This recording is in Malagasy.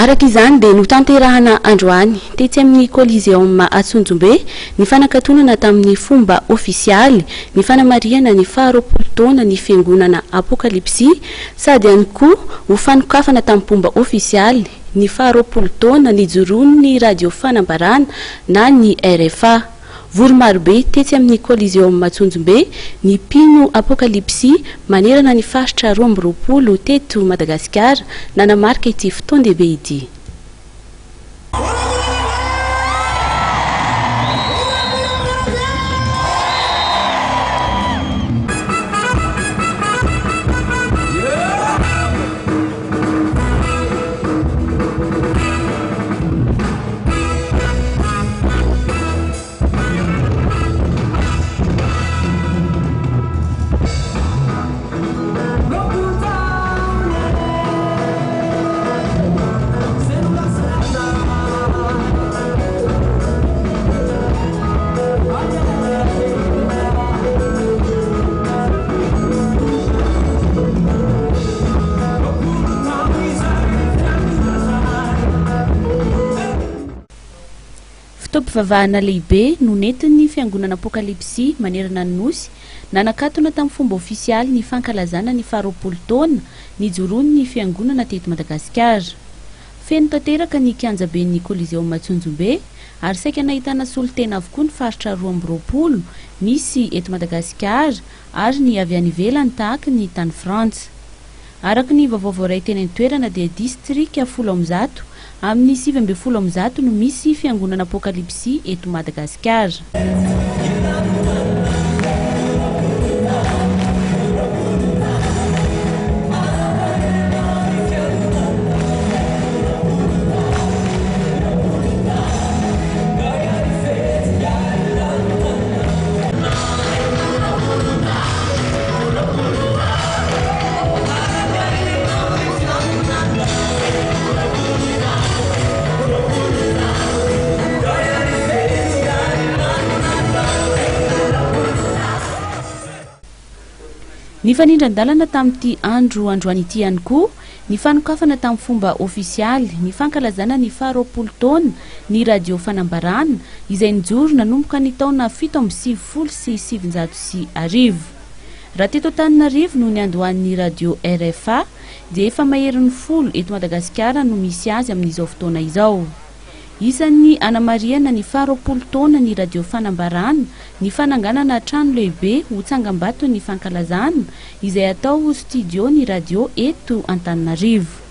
Araka izany dia notanterahana androany tetsy amin'ny Coliseum Atsonjombe ny fanakatonana tamin'ny fomba ofisialy ny fanamariana ny faharoapolo taona ny fiangonana Apokalipsy sady ihany koa ho fanokafana tamin'ny fomba ofisialy ny faharoapolo taona ny joron'ny radio fanambarana na ny RFA. Voro marobe tetsy amin'ny Coliseum Atsonjombe ny mpino Apokalipsy manerana ny faritra 2020 teto Madagasikara nanamarika ity fotoan-dehibe ity. Fitaovam-pivavahana lehibe no nentin'ny fiangonana Apokalipsy manerana ny nosy nanakatona tamin'ny fomba ofisialy ny fankalazana ny faharoapolo taona ny joron'ny fiangonana teto Madagasikara. Feno tanteraka ny kianjaben'ny Coliseum Atsonjombe ary saika nahitana solotena avokoa ny faritra 2020 misy eto Madagasikara ary ny avy any ivelany tahaka ny tany Frantsa. Araka ny vaovao voaray teny an-toerana dia distrika 10 amin'ny 7 no misy fiangonana Apokalipsy eto Madagasikara. Ny fanindran-dalana tamin'ity androany ity ihany koa ny fanokafana tamin'ny fomba ofisialy ny fankalazana ny faharoapolo taona ny radio fanambarana izay nijoro nanomboka ny taona 1770. Raha teto Antananarivo no niandohan'ny radio RFA dia efa maherin'ny 10 eto Madagasikara no misy azy amin'izao fotoana izao. Isan'ny anamariana ny faharoapolo taona ny radio fanambarana ny fananganana trano lehibe ho tsangambato ny fankalazana izay atao studio ny radio eto Antananarivo.